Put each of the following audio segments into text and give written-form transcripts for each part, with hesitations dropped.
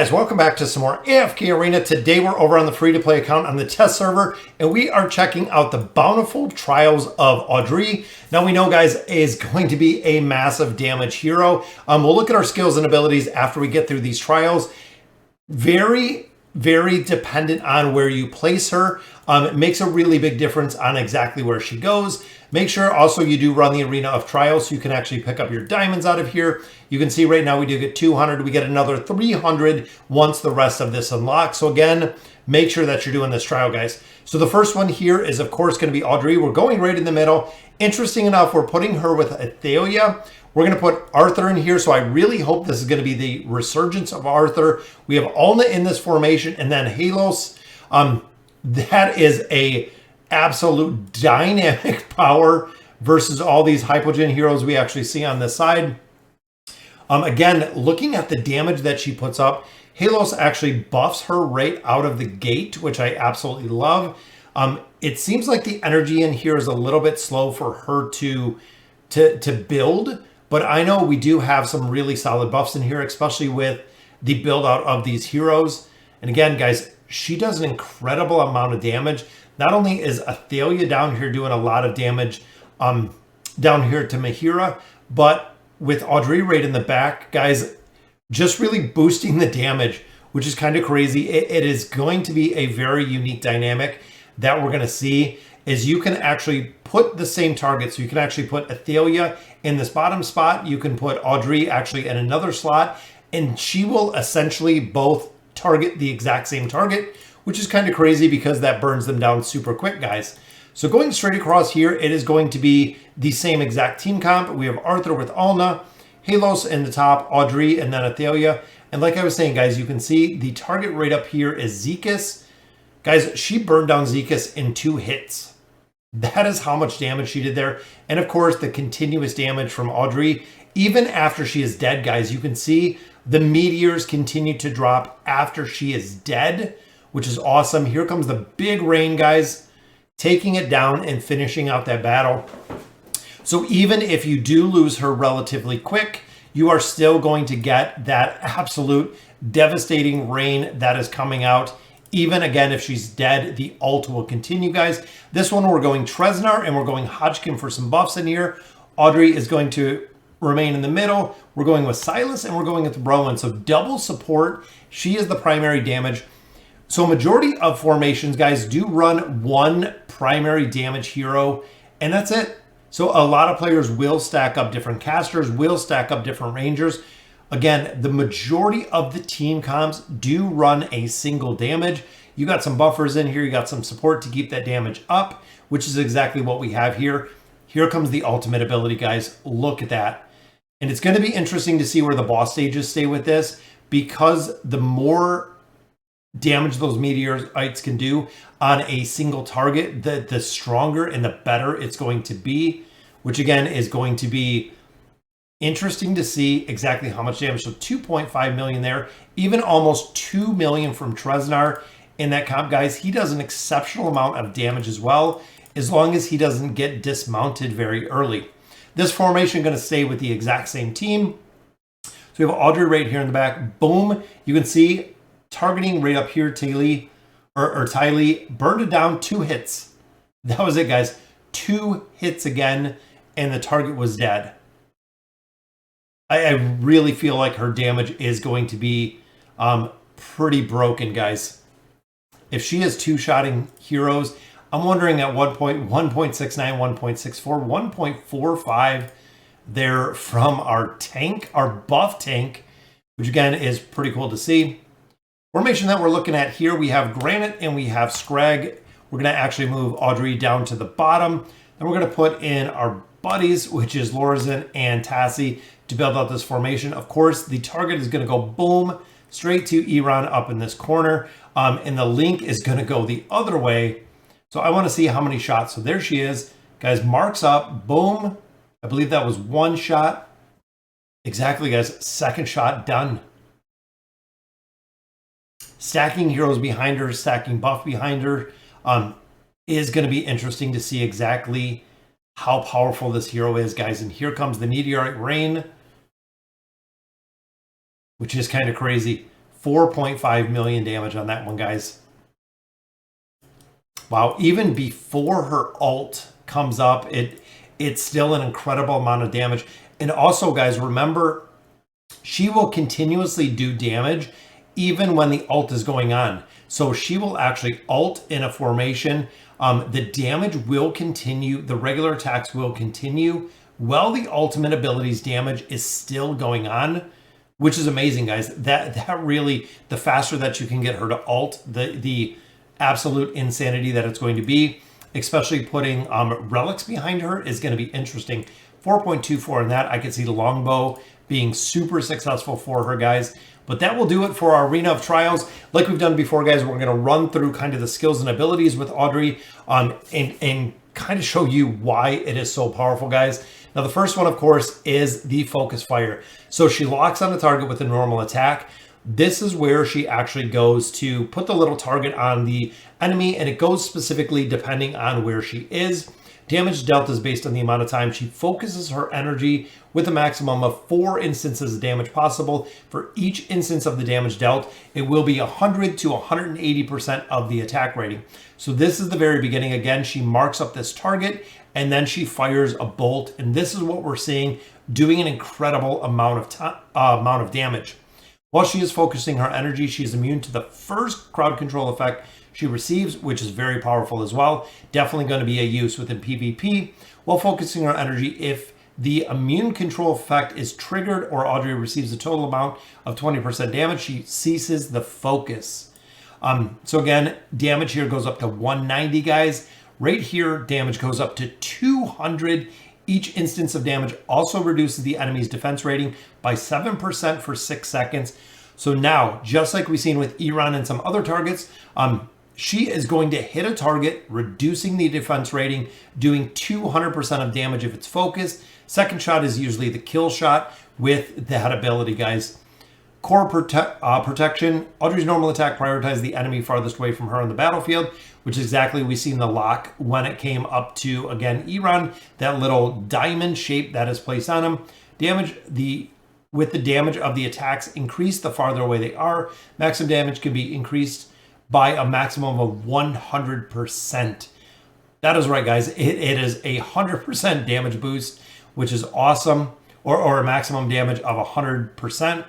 guys, welcome back to some more AFK Arena. Today we're over on the free-to-play account on the test server, and we are checking out the Bountiful Trials of Audrey. Now we know, guys, is going to be a massive damage hero. We'll look at our skills and abilities after we get through these trials. Very dependent on where you place her. It makes a really big difference on exactly where she goes. Make sure also you do run the Arena of Trials so you can actually pick up your diamonds out of here. You can see right now we do get 200. We get another 300 once the rest of this unlocks. So again, make sure that you're doing this trial, guys. So the first one here is, of course, going to be Audrey. We're going right in the middle. Interesting enough, we're putting her with Athalia. We're going to put Arthur in here, so I really hope this is going to be the resurgence of Arthur. We have Alna in this formation, and then Halos. That is a absolute dynamic power versus all these Hypogen heroes we actually see on this side. Again, looking at the damage that she puts up, Halos actually buffs her right out of the gate, which I absolutely love. It seems like the energy in here is a little bit slow for her to build, but I know we do have some really solid buffs in here, especially with the build out of these heroes. And again, guys, she does an incredible amount of damage. Not only is Athalia down here doing a lot of damage down here to Mahira, but with Audrey right in the back, guys, just really boosting the damage, which is kind of crazy. It is going to be a very unique dynamic that we're going to see, is you can actually put the same target. So you can actually put Athalia in this bottom spot. You can put Audrey actually in another slot, and she will essentially both target the exact same target, which is kind of crazy because that burns them down super quick, guys. So going straight across here, it is going to be the same exact team comp. We have Arthur with Alna, Halos in the top, Audrey, and then Athalia. And like I was saying, guys, you can see the target right up here is Zekas. Guys, she burned down Zekas in 2 hits. That is how much damage she did there. And of course, the continuous damage from Audrey, even after she is dead, guys, you can see the meteors continue to drop after she is dead, which is awesome. Here comes the big rain, guys, taking it down and finishing out that battle. So even if you do lose her relatively quick, you are still going to get that absolute devastating rain that is coming out. Even again, if she's dead, the ult will continue, guys. This one, we're going Treznar and we're going Hodgkin for some buffs in here. Audrey is going to remain in the middle. We're going with Silas and we're going with Rowan. So double support. She is the primary damage. So majority of formations, guys, do run one primary damage hero, and that's it. So a lot of players will stack up different casters, will stack up different rangers. Again, the majority of the team comps do run a single damage. You got some buffers in here, you got some support to keep that damage up, which is exactly what we have here. Here comes the ultimate ability, guys. Look at that. And it's going to be interesting to see where the boss stages stay with this, because the more damage those meteorites can do on a single target, the stronger and the better it's going to be, which again is going to be interesting to see exactly how much damage. So 2.5 million there, even almost 2 million from Treznar in that comp, guys. He does an exceptional amount of damage as well, as long as he doesn't get dismounted very early. This formation going to stay with the exact same team. So we have Audrey right here in the back. Boom. You can see targeting right up here, Ty Lee burned it down 2 hits. That was it, guys. 2 hits again, and the target was dead. I really feel like her damage is going to be pretty broken, guys. If she is 2-shotting heroes, I'm wondering at what point 1.69, 1.64, 1.45 there from our tank, our buff tank, which again is pretty cool to see. Formation that we're looking at here, we have Granite and we have Scrag. We're going to actually move Audrey down to the bottom. Then we're going to put in our buddies, which is Lorazin and Tassie, to build out this formation. Of course, the target is going to go boom straight to Iran up in this corner, and the link is going to go the other way. So I want to see how many shots. So there she is, guys. Marks up, boom. I believe that was 1 shot. Exactly, guys. 2nd shot done. Stacking heroes behind her, stacking buff behind her, is going to be interesting to see exactly how powerful this hero is, guys. And here comes the meteoric rain, which is kind of crazy. 4.5 million damage on that one, guys. Wow, even before her ult comes up, it's still an incredible amount of damage. And also, guys, remember, she will continuously do damage even when the ult is going on. So she will actually ult in a formation. The damage will continue. The regular attacks will continue while the ultimate ability's damage is still going on, which is amazing, guys. That really, the faster that you can get her to ult, the absolute insanity that it's going to be, especially putting relics behind her, is going to be interesting. 4.24 in that. I could see the longbow being super successful for her, guys. But that will do it for our Arena of Trials. Like we've done before, guys, we're going to run through kind of the skills and abilities with Audrey and kind of show you why it is so powerful, guys. Now, the first one, of course, is the focus fire. So she locks on the target with a normal attack. This is where she actually goes to put the little target on the enemy, and it goes specifically depending on where she is. Damage dealt is based on the amount of time she focuses her energy, with a maximum of 4 instances of damage possible. For each instance of the damage dealt, it will be 100 to 180% of the attack rating. So this is the very beginning. Again, she marks up this target, and then she fires a bolt, and this is what we're seeing, doing an incredible amount of damage. While she is focusing her energy, she is immune to the first crowd control effect she receives, which is very powerful as well. Definitely going to be a use within PvP. While focusing her energy, if the immune control effect is triggered or Audrey receives a total amount of 20% damage, she ceases the focus. So again, damage here goes up to 190, guys. Right here, damage goes up to 200. Each instance of damage also reduces the enemy's defense rating by 7% for 6 seconds. So now, just like we've seen with Iran and some other targets, she is going to hit a target, reducing the defense rating, doing 200% of damage if it's focused. Second shot is usually the kill shot with that ability, guys. Core protection. Audrey's normal attack prioritizes the enemy farthest away from her on the battlefield, which is exactly we seen the lock when it came up to, again, Iran, that little diamond shape that is placed on him. With the damage of the attacks increased the farther away they are. Maximum damage can be increased by a maximum of 100%. That is right, guys. It is a 100% damage boost, which is awesome, or a maximum damage of 100%.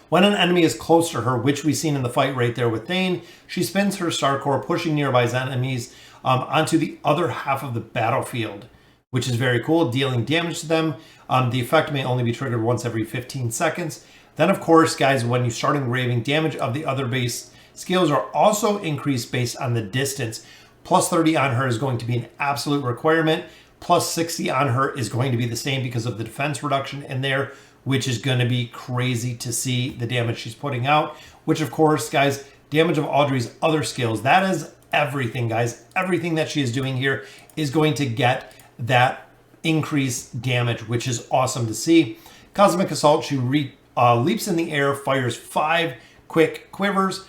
When an enemy is close to her, which we've seen in the fight right there with Thane, she spins her star core, pushing nearby enemies onto the other half of the battlefield, which is very cool, dealing damage to them. The effect may only be triggered once every 15 seconds. Then, of course, guys, when you start engraving, damage of the other base skills are also increased based on the distance. Plus 30 on her is going to be an absolute requirement. Plus 60 on her is going to be the same because of the defense reduction in there, which is going to be crazy to see the damage she's putting out. Which, of course, guys, damage of Audrey's other skills. That is everything, guys. Everything that she is doing here is going to get that increased damage, which is awesome to see. Cosmic Assault, she leaps in the air, fires 5 quick quivers,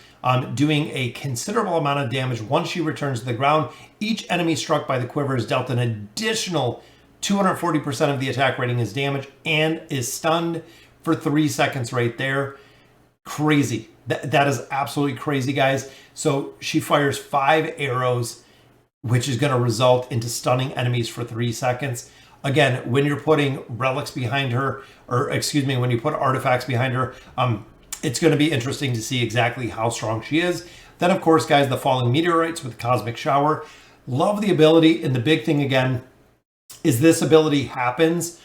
doing a considerable amount of damage. Once she returns to the ground, each enemy struck by the quiver is dealt an additional 240% of the attack rating as damage and is stunned for 3 seconds right there. Crazy. That is absolutely crazy, guys. So she fires 5 arrows, which is going to result into stunning enemies for 3 seconds. Again, when you're putting relics behind her, when you put artifacts behind her, it's going to be interesting to see exactly how strong she is. Then, of course, guys, the falling meteorites with Cosmic Shower. Love the ability, and the big thing again is this ability happens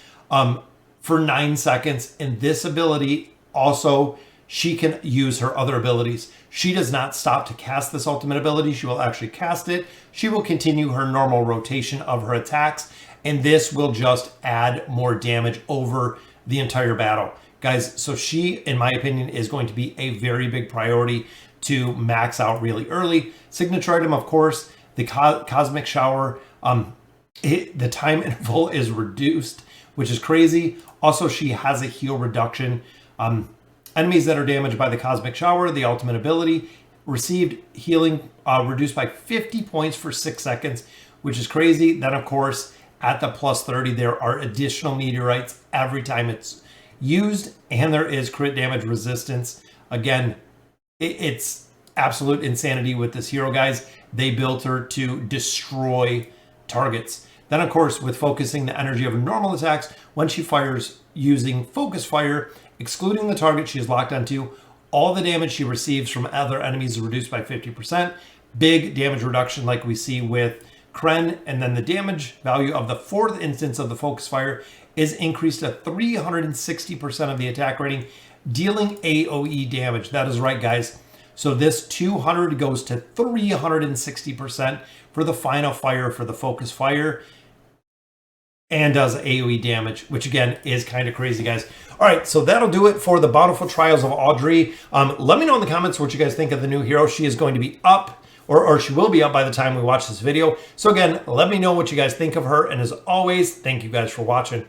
for 9 seconds, and this ability also, she can use her other abilities. She does not stop to cast this ultimate ability. She will actually cast it. She will continue her normal rotation of her attacks, and this will just add more damage over the entire battle. Guys, so she, in my opinion, is going to be a very big priority to max out really early. Signature item, of course, the Cosmic Shower. The time interval is reduced, which is crazy. Also, she has a heal reduction. Enemies that are damaged by the Cosmic Shower, the ultimate ability, received healing reduced by 50 points for 6 seconds, which is crazy. Then, of course, at the plus 30, there are additional meteorites every time it's used, and there is crit damage resistance. Again, it's absolute insanity with this hero, guys. They built her to destroy targets. Then, of course, with focusing the energy of normal attacks, when she fires using focus fire, excluding the target she is locked onto, all the damage she receives from other enemies is reduced by 50%. Big damage reduction like we see with Kren. And then the damage value of the fourth instance of the focus fire is increased to 360% of the attack rating, dealing AoE damage. That is right, guys. So this 200 goes to 360% for the final fire for the focus fire, and does AoE damage, which again is kind of crazy, guys. All right, so that'll do it for the Bountiful Trials of Audrey. Let me know in the comments what you guys think of the new hero. She is going to be up, or she will be up by the time we watch this video. So again, let me know what you guys think of her. And as always, thank you guys for watching.